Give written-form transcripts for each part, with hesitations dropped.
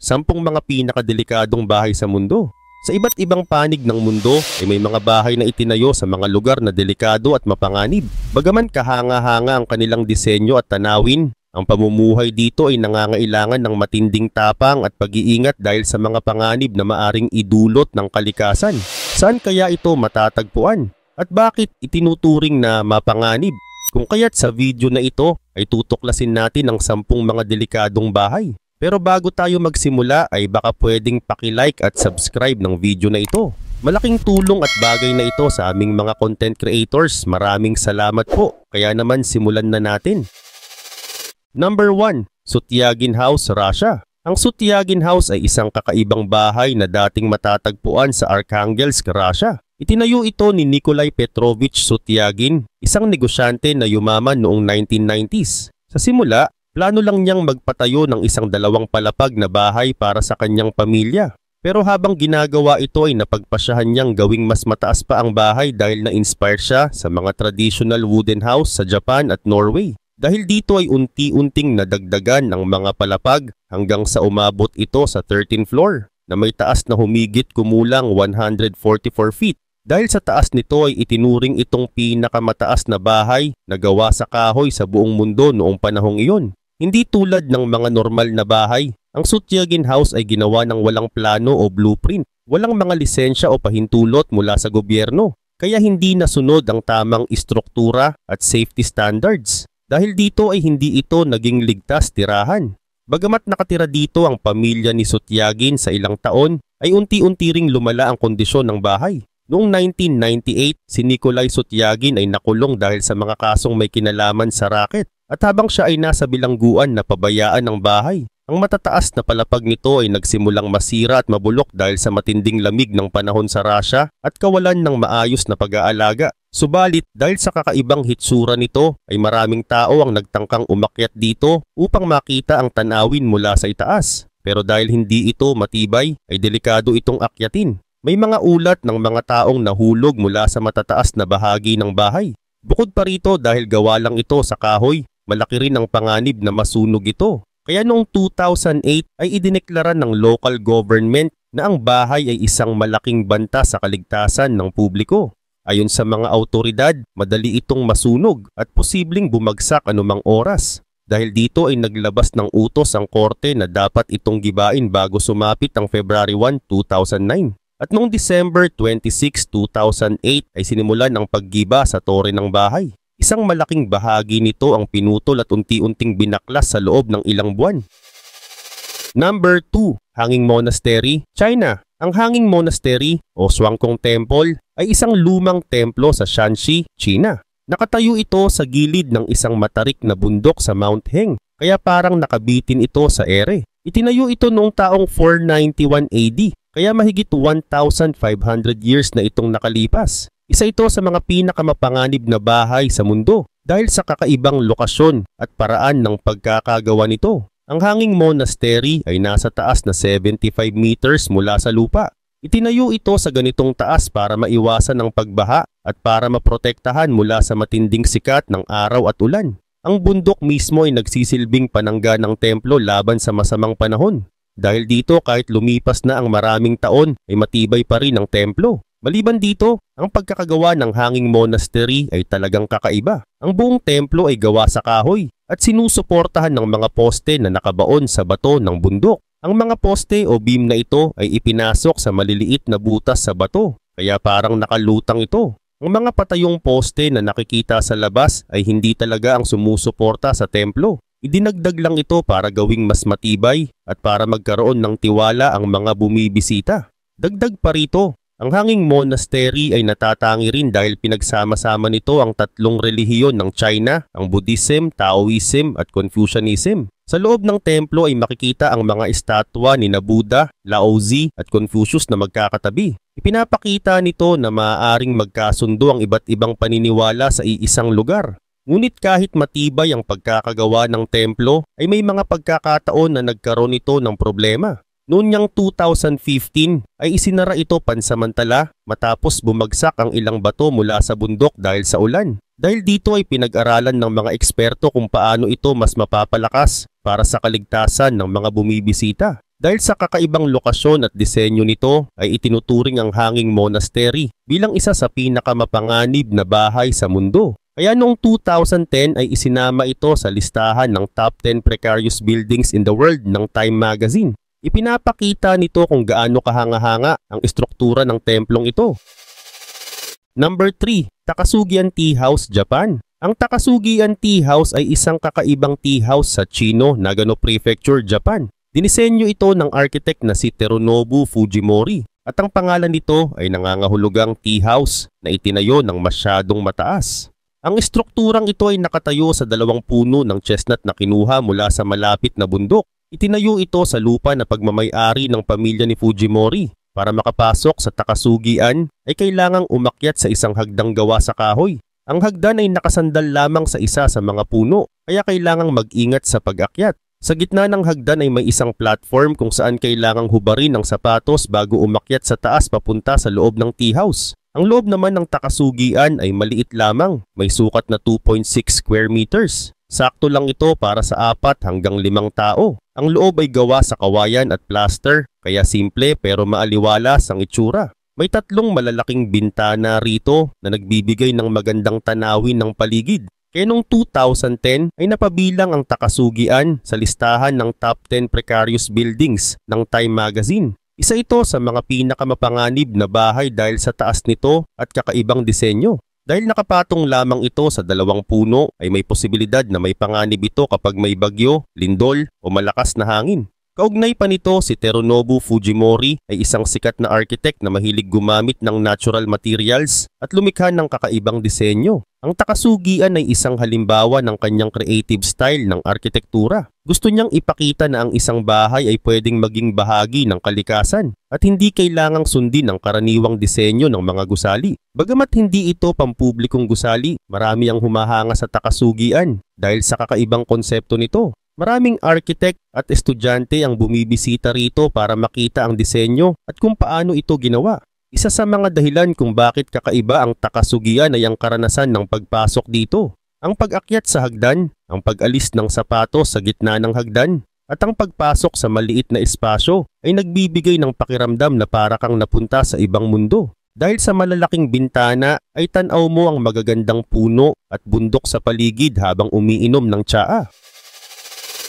10 mga pinakadelikadong bahay sa mundo. Sa iba't ibang panig ng mundo ay may mga bahay na itinayo sa mga lugar na delikado at mapanganib. Bagaman kahanga-hanga ang kanilang disenyo at tanawin, ang pamumuhay dito ay nangangailangan ng matinding tapang at pag-iingat dahil sa mga panganib na maaring idulot ng kalikasan. Saan kaya ito matatagpuan? At bakit itinuturing na mapanganib? Kung kaya't sa video na ito ay tutuklasin natin ang 10 mga delikadong bahay. Pero bago tayo magsimula ay baka pwedeng paki-like at subscribe ng video na ito. Malaking tulong at bagay na ito sa aming mga content creators. Maraming salamat po. Kaya naman simulan na natin. Number 1. Sutyagin House, Russia. Ang Sutyagin House ay isang kakaibang bahay na dating matatagpuan sa Arkhangelsk, Russia. Itinayo ito ni Nikolai Petrovich Sutyagin, isang negosyante na yumaman noong 1990s. Sa simula, plano lang niyang magpatayo ng isang 2 palapag na bahay para sa kanyang pamilya. Pero habang ginagawa ito ay napagpasyahan niyang gawing mas mataas pa ang bahay dahil na-inspire siya sa mga traditional wooden house sa Japan at Norway. Dahil dito ay unti-unting nadagdagan ang mga palapag hanggang sa umabot ito sa 13th floor na may taas na humigit kumulang 144 feet. Dahil sa taas nito ay itinuring itong pinakamataas na bahay na gawa sa kahoy sa buong mundo noong panahong iyon. Hindi tulad ng mga normal na bahay, ang Sutyagin House ay ginawa ng walang plano o blueprint. Walang mga lisensya o pahintulot mula sa gobyerno, kaya hindi nasunod ang tamang istruktura at safety standards. Dahil dito ay hindi ito naging ligtas tirahan. Bagamat nakatira dito ang pamilya ni Sutyagin sa ilang taon, ay unti-unti ring lumala ang kondisyon ng bahay. Noong 1998, si Nikolai Sutyagin ay nakulong dahil sa mga kasong may kinalaman sa racket. At habang siya ay nasa bilangguan na pabayaan ng bahay, ang matataas na palapag nito ay nagsimulang masira at mabulok dahil sa matinding lamig ng panahon sa Russia at kawalan ng maayos na pag-aalaga. Subalit dahil sa kakaibang hitsura nito ay maraming tao ang nagtangkang umakyat dito upang makita ang tanawin mula sa itaas. Pero dahil hindi ito matibay ay delikado itong akyatin. May mga ulat ng mga taong nahulog mula sa matataas na bahagi ng bahay. Bukod pa rito dahil gawa lang ito sa kahoy, malaki rin ang panganib na masunog ito. Kaya noong 2008 ay idineklara ng local government na ang bahay ay isang malaking banta sa kaligtasan ng publiko. Ayon sa mga autoridad, madali itong masunog at posibleng bumagsak anumang oras. Dahil dito ay naglabas ng utos ang korte na dapat itong gibain bago sumapit ang February 1, 2009. At noong December 26, 2008 ay sinimulan ang paggiba sa tore ng bahay. Isang malaking bahagi nito ang pinutol at unti-unting binaklas sa loob ng ilang buwan. Number 2. Hanging Monastery, China. Ang Hanging Monastery o Shuangkong Temple ay isang lumang templo sa Shanxi, China. Nakatayo ito sa gilid ng isang matarik na bundok sa Mount Heng, kaya parang nakabitin ito sa ere. Itinayo ito noong taong 491 AD. Kaya mahigit 1,500 years na itong nakalipas. Isa ito sa mga pinakamapanganib na bahay sa mundo dahil sa kakaibang lokasyon at paraan ng pagkakagawa nito. Ang Hanging Monastery ay nasa taas na 75 meters mula sa lupa. Itinayo ito sa ganitong taas para maiwasan ang pagbaha at para maprotektahan mula sa matinding sikat ng araw at ulan. Ang bundok mismo ay nagsisilbing panangga ng templo laban sa masamang panahon. Dahil dito kahit lumipas na ang maraming taon ay matibay pa rin ang templo. Maliban dito, ang pagkakagawa ng Hanging Monastery ay talagang kakaiba. Ang buong templo ay gawa sa kahoy at sinusuportahan ng mga poste na nakabaon sa bato ng bundok. Ang mga poste o beam na ito ay ipinasok sa maliliit na butas sa bato, kaya parang nakalutang ito. Ang mga patayong poste na nakikita sa labas ay hindi talaga ang sumusuporta sa templo. Idinagdag lang ito para gawing mas matibay at para magkaroon ng tiwala ang mga bumibisita. Dagdag pa rito, ang Hanging Monastery ay natatangi rin dahil pinagsama-sama nito ang 3 relihiyon ng China, ang Buddhism, Taoism at Confucianism. Sa loob ng templo ay makikita ang mga estatwa ni Buddha, Laozi at Confucius na magkakatabi. Ipinapakita nito na maaaring magkasundo ang iba't ibang paniniwala sa iisang lugar. Ngunit kahit matibay ang pagkakagawa ng templo, ay may mga pagkakataon na nagkaroon ito ng problema. Noong niyang 2015 ay isinara ito pansamantala matapos bumagsak ang ilang bato mula sa bundok dahil sa ulan. Dahil dito ay pinag-aralan ng mga eksperto kung paano ito mas mapapalakas para sa kaligtasan ng mga bumibisita. Dahil sa kakaibang lokasyon at disenyo nito ay itinuturing ang Hanging Monastery bilang isa sa pinakamapanganib na bahay sa mundo. Kaya noong 2010 ay isinama ito sa listahan ng top 10 precarious buildings in the world ng Time Magazine. Ipinapakita nito kung gaano kahanga-hanga ang estruktura ng templong ito. Number 3. Takasugian Tea House, Japan. Ang Takasugian Tea House ay isang kakaibang tea house sa Chino, Nagano Prefecture, Japan. Dinisenyo ito ng architect na si Terunobu Fujimori at ang pangalan nito ay nangangahulugang tea house na itinayo ng masyadong mataas. Ang estrukturang ito ay nakatayo sa dalawang puno ng chestnut na kinuha mula sa malapit na bundok. Itinayo ito sa lupa na pagmamay-ari ng pamilya ni Fujimori. Para makapasok sa Takasugian ay kailangang umakyat sa isang hagdang gawa sa kahoy. Ang hagdan ay nakasandal lamang sa isa sa mga puno kaya kailangang mag-ingat sa pag-akyat. Sa gitna ng hagdan ay may isang platform kung saan kailangang hubarin ang sapatos bago umakyat sa taas papunta sa loob ng tea house. Ang loob naman ng Takasugian ay maliit lamang, may sukat na 2.6 square meters. Sakto lang ito para sa 4 hanggang 5 tao. Ang loob ay gawa sa kawayan at plaster, kaya simple pero maaliwalas ang itsura. May 3 malalaking bintana rito na nagbibigay ng magandang tanawin ng paligid. Kaya noong 2010 ay napabilang ang Takasugian sa listahan ng top 10 precarious buildings ng Time Magazine. Isa ito sa mga pinakamapanganib na bahay dahil sa taas nito at kakaibang disenyo. Dahil nakapatong lamang ito sa 2 puno ay may posibilidad na may panganib ito kapag may bagyo, lindol o malakas na hangin. Kaugnay pa nito, si Terunobu Fujimori ay isang sikat na architect na mahilig gumamit ng natural materials at lumikha ng kakaibang disenyo. Ang Takasugian ay isang halimbawa ng kanyang creative style ng arkitektura. Gusto niyang ipakita na ang isang bahay ay pwedeng maging bahagi ng kalikasan at hindi kailangang sundin ang karaniwang disenyo ng mga gusali. Bagamat hindi ito pampublikong gusali, marami ang humahanga sa Takasugian dahil sa kakaibang konsepto nito. Maraming architect at estudyante ang bumibisita rito para makita ang disenyo at kung paano ito ginawa. Isa sa mga dahilan kung bakit kakaiba ang Takasugian ay ang karanasan ng pagpasok dito. Ang pag-akyat sa hagdan, ang pag-alis ng sapatos sa gitna ng hagdan, at ang pagpasok sa maliit na espasyo ay nagbibigay ng pakiramdam na para kang napunta sa ibang mundo. Dahil sa malalaking bintana ay tanaw mo ang magagandang puno at bundok sa paligid habang umiinom ng tsaa.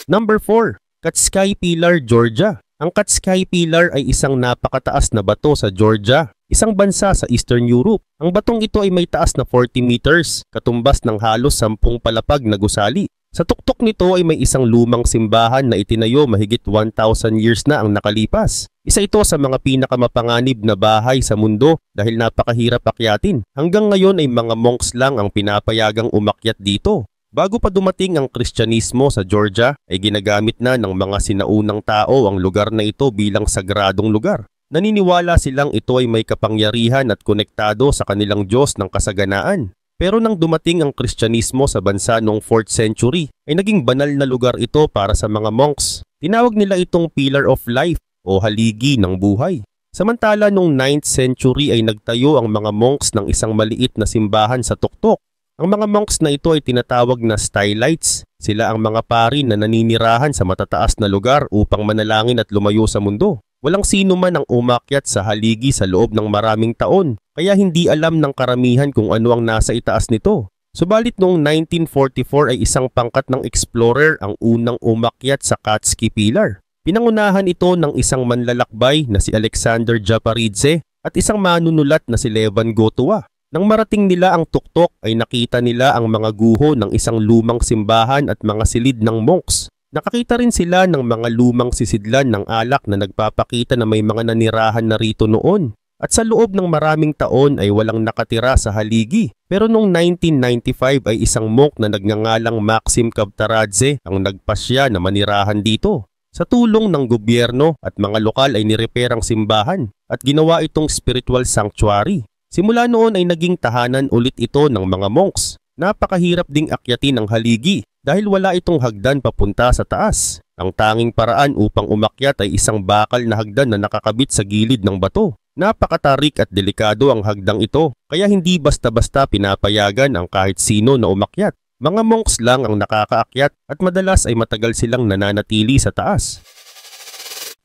Number 4. Katskai Pillar, Georgia. Ang Katskai Pillar ay isang napakataas na bato sa Georgia, isang bansa sa Eastern Europe. Ang batong ito ay may taas na 40 meters, katumbas ng halos 10 palapag na gusali. Sa tuktok nito ay may isang lumang simbahan na itinayo mahigit 1,000 years na ang nakalipas. Isa ito sa mga pinakamapanganib na bahay sa mundo dahil napakahirap akyatin. Hanggang ngayon ay mga monks lang ang pinapayagang umakyat dito. Bago pa dumating ang Kristyanismo sa Georgia, ay ginagamit na ng mga sinaunang tao ang lugar na ito bilang sagradong lugar. Naniniwala silang ito ay may kapangyarihan at konektado sa kanilang Diyos ng kasaganaan. Pero nang dumating ang Kristyanismo sa bansa noong 4th century, ay naging banal na lugar ito para sa mga monks. Tinawag nila itong Pillar of Life o haligi ng buhay. Samantala noong 9th century ay nagtayo ang mga monks ng isang maliit na simbahan sa tuktok. Ang mga monks na ito ay tinatawag na stylites. Sila ang mga pari na naninirahan sa matataas na lugar upang manalangin at lumayo sa mundo. Walang sino man ang umakyat sa haligi sa loob ng maraming taon, kaya hindi alam ng karamihan kung ano ang nasa itaas nito. Subalit noong 1944 ay isang pangkat ng explorer ang unang umakyat sa Katskai Pillar. Pinangunahan ito ng isang manlalakbay na si Alexander Japaridze at isang manunulat na si Levan Gotowa. Nang marating nila ang tuktok ay nakita nila ang mga guho ng isang lumang simbahan at mga silid ng monks. Nakakita rin sila ng mga lumang sisidlan ng alak na nagpapakita na may mga nanirahan na rito noon. At sa loob ng maraming taon ay walang nakatira sa haligi. Pero noong 1995 ay isang monk na nagngangalang Maxim Kavtaradze ang nagpasya na manirahan dito. Sa tulong ng gobyerno at mga lokal ay nirepair ang simbahan at ginawa itong spiritual sanctuary. Simula noon ay naging tahanan ulit ito ng mga monks. Napakahirap ding akyatin ang haligi dahil wala itong hagdan papunta sa taas. Ang tanging paraan upang umakyat ay isang bakal na hagdan na nakakabit sa gilid ng bato. Napakatarik at delikado ang hagdang ito kaya hindi basta-basta pinapayagan ang kahit sino na umakyat. Mga monks lang ang nakakaakyat at madalas ay matagal silang nananatili sa taas.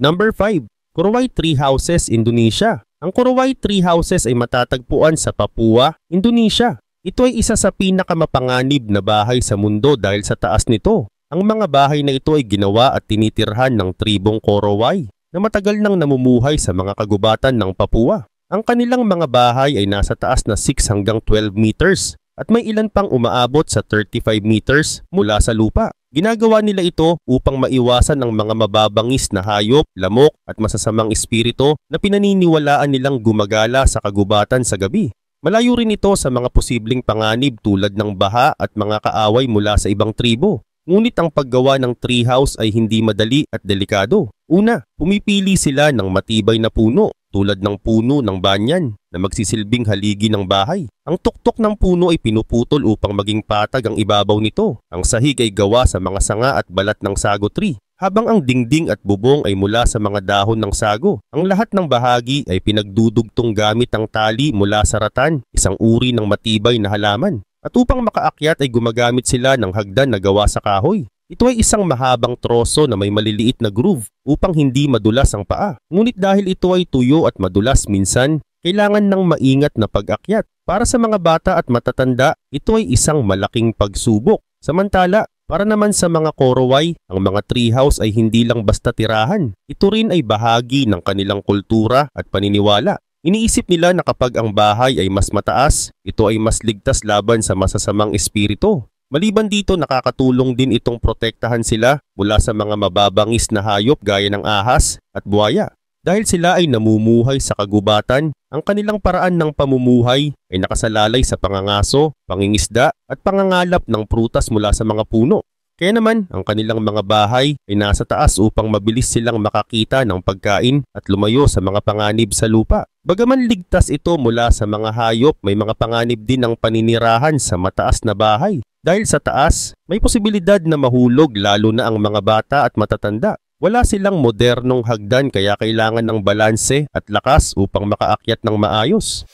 Number 5. Korowai Tree Houses, Indonesia. Ang Korowai Tree Houses ay matatagpuan sa Papua, Indonesia. Ito ay isa sa pinakamapanganib na bahay sa mundo dahil sa taas nito. Ang mga bahay na ito ay ginawa at tinitirhan ng tribong Korowai na matagal nang namumuhay sa mga kagubatan ng Papua. Ang kanilang mga bahay ay nasa taas na 6 hanggang 12 meters at may ilan pang umaabot sa 35 meters mula sa lupa. Ginagawa nila ito upang maiwasan ang mga mababangis na hayop, lamok at masasamang espiritu na pinaniniwalaan nilang gumagala sa kagubatan sa gabi. Malayo rin ito sa mga posibleng panganib tulad ng baha at mga kaaway mula sa ibang tribo. Ngunit ang paggawa ng treehouse ay hindi madali at delikado. Una, pumipili sila ng matibay na puno tulad ng puno ng banyan na magsisilbing haligi ng bahay. Ang tuktok ng puno ay pinuputol upang maging patag ang ibabaw nito. Ang sahig ay gawa sa mga sanga at balat ng sago tree, habang ang dingding at bubong ay mula sa mga dahon ng sago. Ang lahat ng bahagi ay pinagdudugtong gamit ang tali mula sa ratan, isang uri ng matibay na halaman. At upang makaakyat ay gumagamit sila ng hagdan na gawa sa kahoy. Ito ay isang mahabang troso na may maliliit na groove upang hindi madulas ang paa. Ngunit dahil ito ay tuyo at madulas minsan, kailangan ng maingat na pag-akyat. Para sa mga bata at matatanda, ito ay isang malaking pagsubok. Samantala, para naman sa mga Korowai, ang mga treehouse ay hindi lang basta tirahan. Ito rin ay bahagi ng kanilang kultura at paniniwala. Iniisip nila na kapag ang bahay ay mas mataas, ito ay mas ligtas laban sa masasamang espiritu. Maliban dito, nakakatulong din itong protektahan sila mula sa mga mababangis na hayop gaya ng ahas at buhaya. Dahil sila ay namumuhay sa kagubatan, ang kanilang paraan ng pamumuhay ay nakasalalay sa pangangaso, pangingisda at pangangalap ng prutas mula sa mga puno. Kaya naman, ang kanilang mga bahay ay nasa taas upang mabilis silang makakita ng pagkain at lumayo sa mga panganib sa lupa. Bagaman ligtas ito mula sa mga hayop, may mga panganib din ang paninirahan sa mataas na bahay. Dahil sa taas, may posibilidad na mahulog lalo na ang mga bata at matatanda. Wala silang modernong hagdan kaya kailangan ng balanse at lakas upang makaakyat ng maayos.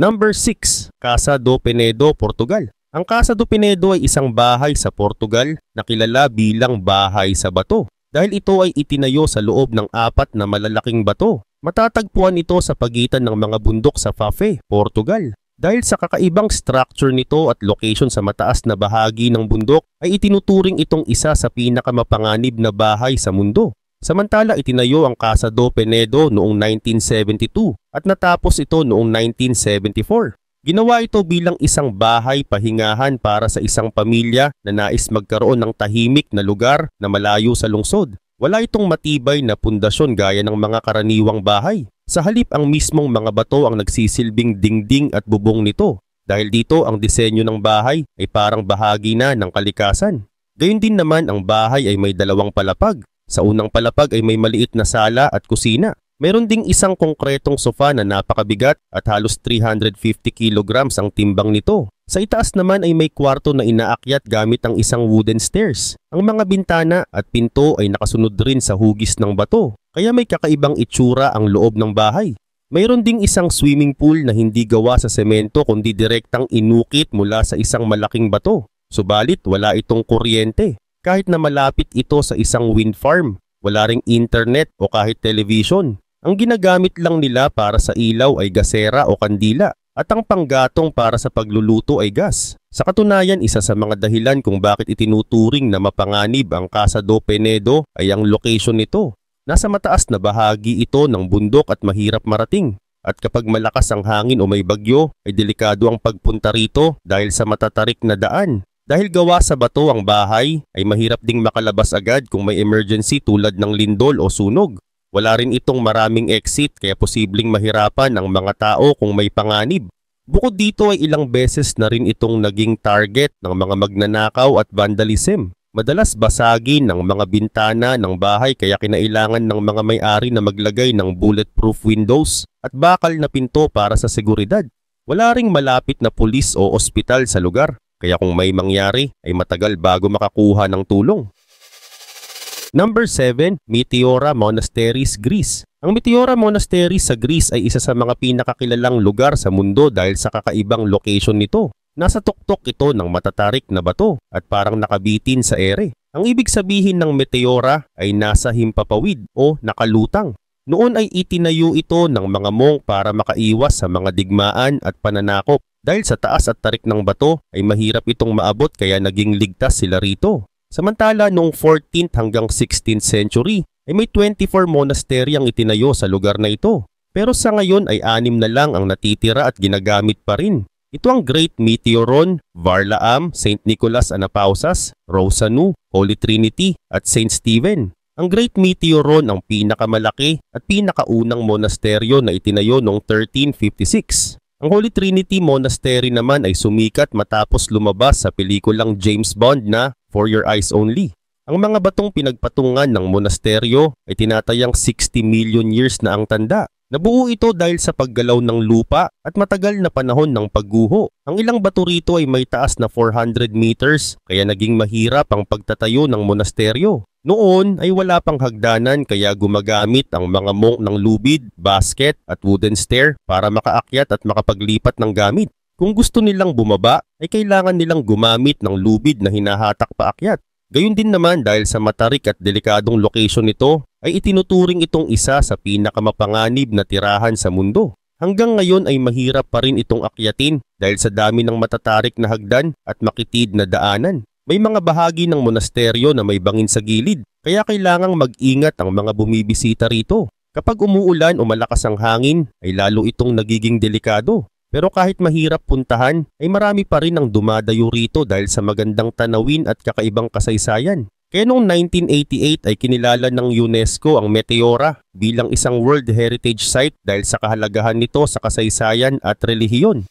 Number 6. Casa do Penedo, Portugal. Ang Casa do Penedo ay isang bahay sa Portugal na kilala bilang bahay sa bato dahil ito ay itinayo sa loob ng 4 na malalaking bato. Matatagpuan ito sa pagitan ng mga bundok sa Fafe, Portugal. Dahil sa kakaibang structure nito at location sa mataas na bahagi ng bundok ay itinuturing itong isa sa pinakamapanganib na bahay sa mundo. Samantala itinayo ang Casa do Penedo noong 1972 at natapos ito noong 1974. Ginawa ito bilang isang bahay pahingahan para sa isang pamilya na nais magkaroon ng tahimik na lugar na malayo sa lungsod. Wala itong matibay na pundasyon gaya ng mga karaniwang bahay. Sa halip ang mismong mga bato ang nagsisilbing dingding at bubong nito. Dahil dito ang disenyo ng bahay ay parang bahagi na ng kalikasan. Gayun din naman ang bahay ay may 2 palapag. Sa unang palapag ay may maliit na sala at kusina. Mayroon ding isang konkretong sofa na napakabigat at halos 350 kilograms ang timbang nito. Sa itaas naman ay may kwarto na inaakyat gamit ang isang wooden stairs. Ang mga bintana at pinto ay nakasunod rin sa hugis ng bato, kaya may kakaibang itsura ang loob ng bahay. Mayroon ding isang swimming pool na hindi gawa sa semento kundi direktang inukit mula sa isang malaking bato. Subalit wala itong kuryente. Kahit na malapit ito sa isang wind farm, wala ring internet o kahit television. Ang ginagamit lang nila para sa ilaw ay gasera o kandila at ang panggatong para sa pagluluto ay gas. Sa katunayan, isa sa mga dahilan kung bakit itinuturing na mapanganib ang Casa do Penedo ay ang location nito. Nasa mataas na bahagi ito ng bundok at mahirap marating. At kapag malakas ang hangin o may bagyo, ay delikado ang pagpunta rito dahil sa matatarik na daan. Dahil gawa sa bato ang bahay, ay mahirap ding makalabas agad kung may emergency tulad ng lindol o sunog. Wala rin itong maraming exit kaya posibleng mahirapan ang mga tao kung may panganib. Bukod dito ay ilang beses na rin itong naging target ng mga magnanakaw at vandalism. Madalas basagin ng mga bintana ng bahay kaya kinailangan ng mga may-ari na maglagay ng bulletproof windows at bakal na pinto para sa seguridad. Wala ring malapit na pulis o ospital sa lugar kaya kung may mangyari ay matagal bago makakuha ng tulong. Number 7. Meteora Monasteries, Greece. Ang Meteora Monasteries sa Greece ay isa sa mga pinakakilalang lugar sa mundo dahil sa kakaibang location nito. Nasa tuktok ito ng matatarik na bato at parang nakabitin sa ere. Ang ibig sabihin ng meteora ay nasa himpapawid o nakalutang. Noon ay itinayo ito ng mga monk para makaiwas sa mga digmaan at pananakop. Dahil sa taas at tarik ng bato ay mahirap itong maabot kaya naging ligtas sila rito. Samantala noong 14th hanggang 16th century ay may 24 monastery ang itinayo sa lugar na ito. Pero sa ngayon ay 6 na lang ang natitira at ginagamit pa rin. Ito ang Great Meteoron, Varlaam, St. Nicholas Anapausas, Rosanu, Holy Trinity at St. Stephen. Ang Great Meteoron ang pinakamalaki at pinakaunang monasteryo na itinayo noong 1356. Ang Holy Trinity Monastery naman ay sumikat matapos lumabas sa pelikulang James Bond na For Your Eyes Only. Ang mga batong pinagpatungan ng monasteryo ay tinatayang 60 million years na ang tanda. Nabuo ito dahil sa paggalaw ng lupa at matagal na panahon ng pagguho. Ang ilang bato rito ay may taas na 400 meters kaya naging mahirap ang pagtatayo ng monasteryo. Noon ay wala pang hagdanan kaya gumagamit ang mga monk ng lubid, basket at wooden stair para makaakyat at makapaglipat ng gamit. Kung gusto nilang bumaba ay kailangan nilang gumamit ng lubid na hinahatak paakyat. Gayun din naman dahil sa matarik at delikadong location nito ay itinuturing itong isa sa pinakamapanganib na tirahan sa mundo. Hanggang ngayon ay mahirap pa rin itong akyatin dahil sa dami ng matatarik na hagdan at makitid na daanan. May mga bahagi ng monasteryo na may bangin sa gilid, kaya kailangang mag-ingat ang mga bumibisita rito. Kapag umuulan o malakas ang hangin, ay lalo itong nagiging delikado. Pero kahit mahirap puntahan, ay marami pa rin ang dumadayo rito dahil sa magandang tanawin at kakaibang kasaysayan. Kaya noong 1988 ay kinilala ng UNESCO ang Meteora bilang isang World Heritage Site dahil sa kahalagahan nito sa kasaysayan at relihiyon.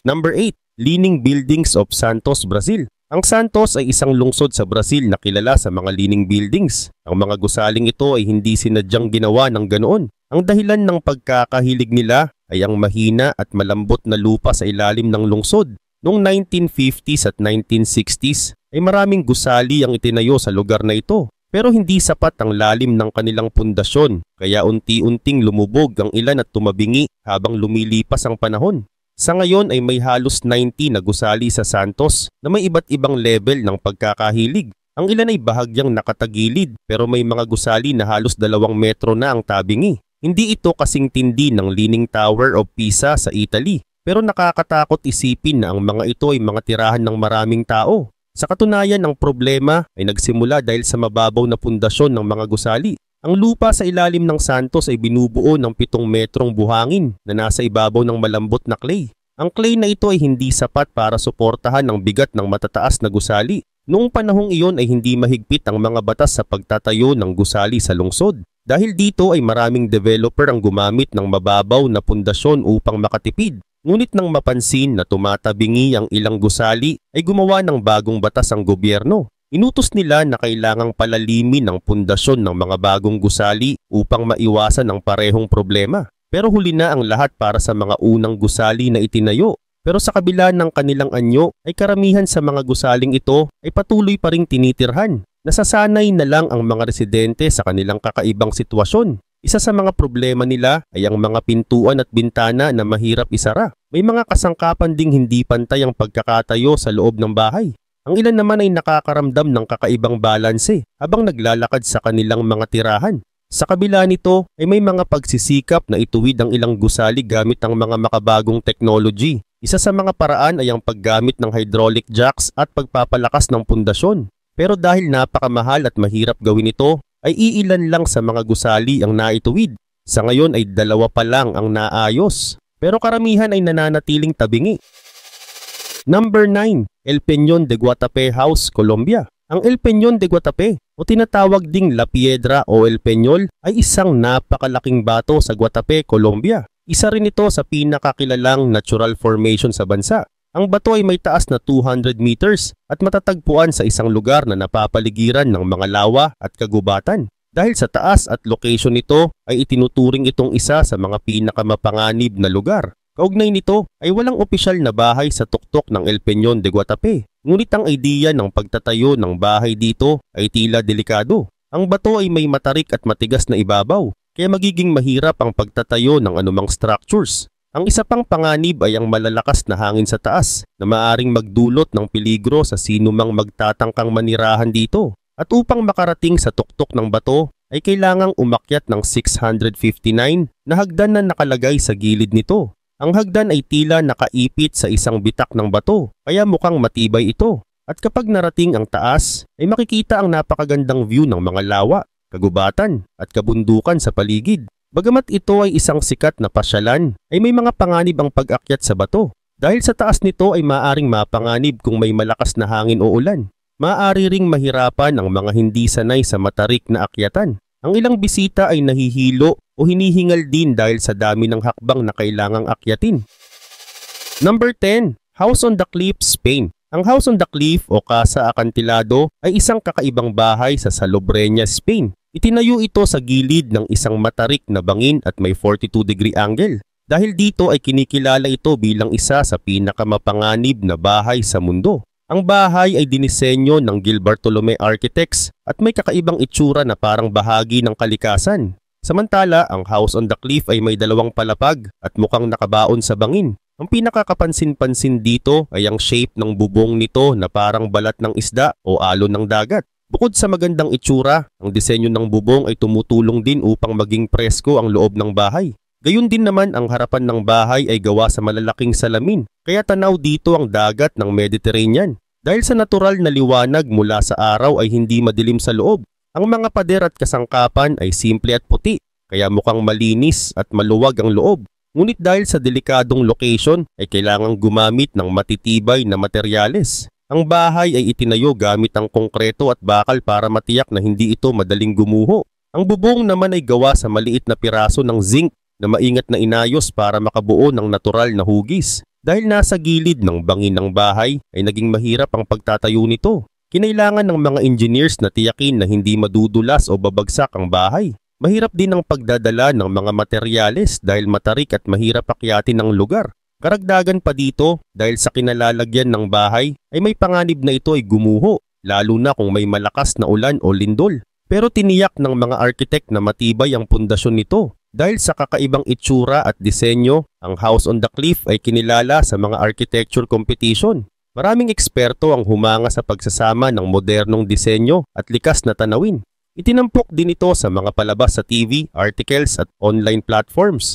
Number 8. Leaning Buildings of Santos, Brazil. Ang Santos ay isang lungsod sa Brazil na kilala sa mga leaning buildings. Ang mga gusaling ito ay hindi sinadyang ginawa ng ganoon. Ang dahilan ng pagkakahilig nila ay ang mahina at malambot na lupa sa ilalim ng lungsod. Noong 1950s at 1960s ay maraming gusali ang itinayo sa lugar na ito. Pero hindi sapat ang lalim ng kanilang pundasyon kaya unti-unting lumubog ang ilan at tumabingi habang lumilipas ang panahon. Sa ngayon ay may halos 90 na gusali sa Santos na may iba't ibang level ng pagkakahilig. Ang ilan ay bahagyang nakatagilid pero may mga gusali na halos 2 metro na ang tabingi. Hindi ito kasing tindi ng Leaning Tower of Pisa sa Italy pero nakakatakot isipin na ang mga ito ay mga tirahan ng maraming tao. Sa katunayan ang problema ay nagsimula dahil sa mababaw na pundasyon ng mga gusali. Ang lupa sa ilalim ng Santos ay binubuo ng 7 metrong buhangin na nasa ibabaw ng malambot na clay. Ang clay na ito ay hindi sapat para suportahan ang bigat ng matataas na gusali. Noong panahong iyon ay hindi mahigpit ang mga batas sa pagtatayo ng gusali sa lungsod. Dahil dito ay maraming developer ang gumamit ng mababaw na pundasyon upang makatipid. Ngunit nang mapansin na tumatabingi ang ilang gusali ay gumawa ng bagong batas ang gobyerno. Inutos nila na kailangang palalimin ang pundasyon ng mga bagong gusali upang maiwasan ang parehong problema. Pero huli na ang lahat para sa mga unang gusali na itinayo. Pero sa kabila ng kanilang anyo ay karamihan sa mga gusaling ito ay patuloy pa ring tinitirhan. Nasasanay na lang ang mga residente sa kanilang kakaibang sitwasyon. Isa sa mga problema nila ay ang mga pintuan at bintana na mahirap isara. May mga kasangkapan ding hindi pantay ang pagkakatayo sa loob ng bahay. Ang ilan naman ay nakakaramdam ng kakaibang balanse habang naglalakad sa kanilang mga tirahan. Sa kabila nito ay may mga pagsisikap na ituwid ang ilang gusali gamit ang mga makabagong technology. Isa sa mga paraan ay ang paggamit ng hydraulic jacks at pagpapalakas ng pundasyon. Pero dahil napakamahal at mahirap gawin ito, ay iilan lang sa mga gusali ang naituwid. Sa ngayon ay 2 pa lang ang naayos. Pero karamihan ay nananatiling tabingi. Number 9. El Peñón de Guatapé House, Colombia. Ang El Peñón de Guatapé o tinatawag ding La Piedra o El Peñol ay isang napakalaking bato sa Guatapé, Colombia. Isa rin ito sa pinakakilalang natural formation sa bansa. Ang bato ay may taas na 200 meters at matatagpuan sa isang lugar na napapaligiran ng mga lawa at kagubatan. Dahil sa taas at location nito ay itinuturing itong isa sa mga pinakamapanganib na lugar. Kaugnay nito ay walang opisyal na bahay sa tuktok ng El Peñón de Guatapé. Ngunit ang idea ng pagtatayo ng bahay dito ay tila delikado. Ang bato ay may matarik at matigas na ibabaw, kaya magiging mahirap ang pagtatayo ng anumang structures. Ang isa pang panganib ay ang malalakas na hangin sa taas na maaring magdulot ng peligro sa sinumang magtatangkang manirahan dito. At upang makarating sa tuktok ng bato ay kailangang umakyat ng 659 na hagdan na nakalagay sa gilid nito. Ang hagdan ay tila nakaipit sa isang bitak ng bato kaya mukhang matibay ito. At kapag narating ang taas ay makikita ang napakagandang view ng mga lawa, kagubatan at kabundukan sa paligid. Bagamat ito ay isang sikat na pasyalan, ay may mga panganib ang pag-akyat sa bato. Dahil sa taas nito ay maaring mapanganib kung may malakas na hangin o ulan. Maaari ring mahirapan ang mga hindi sanay sa matarik na akyatan. Ang ilang bisita ay nahihilo o hinihingal din dahil sa dami ng hakbang na kailangang akyatin. Number 10. House on the Cliff, Spain. Ang House on the Cliff o Casa Acantilado ay isang kakaibang bahay sa Salobreña, Spain. Itinayo ito sa gilid ng isang matarik na bangin at may 42-degree angle. Dahil dito ay kinikilala ito bilang isa sa pinakamapanganib na bahay sa mundo. Ang bahay ay dinisenyo ng Gil Bartolome Architects at may kakaibang itsura na parang bahagi ng kalikasan. Samantala, ang House on the Cliff ay may dalawang palapag at mukhang nakabaon sa bangin. Ang pinakakapansin-pansin dito ay ang shape ng bubong nito na parang balat ng isda o alon ng dagat. Bukod sa magandang itsura, ang disenyo ng bubong ay tumutulong din upang maging presko ang loob ng bahay. Gayun din naman ang harapan ng bahay ay gawa sa malalaking salamin, kaya tanaw dito ang dagat ng Mediterranean. Dahil sa natural na liwanag mula sa araw ay hindi madilim sa loob. Ang mga pader at kasangkapan ay simple at puti, kaya mukhang malinis at maluwag ang loob. Ngunit dahil sa delikadong location ay kailangang gumamit ng matitibay na materyales. Ang bahay ay itinayo gamit ang konkreto at bakal para matiyak na hindi ito madaling gumuho. Ang bubong naman ay gawa sa maliit na piraso ng zinc na maingat na inayos para makabuo ng natural na hugis. Dahil nasa gilid ng bangin ng bahay ay naging mahirap ang pagtatayo nito. Kinailangan ng mga engineers na tiyakin na hindi madudulas o babagsak ang bahay. Mahirap din ang pagdadala ng mga materyales dahil matarik at mahirap akyatin ang lugar. Karagdagan pa dito, dahil sa kinalalagyan ng bahay ay may panganib na ito ay gumuho, lalo na kung may malakas na ulan o lindol. Pero tiniyak ng mga architect na matibay ang pundasyon nito. Dahil sa kakaibang itsura at disenyo, ang House on the Cliff ay kinilala sa mga architecture competition. Maraming eksperto ang humanga sa pagsasama ng modernong disenyo at likas na tanawin. Itinampok din ito sa mga palabas sa TV, articles at online platforms.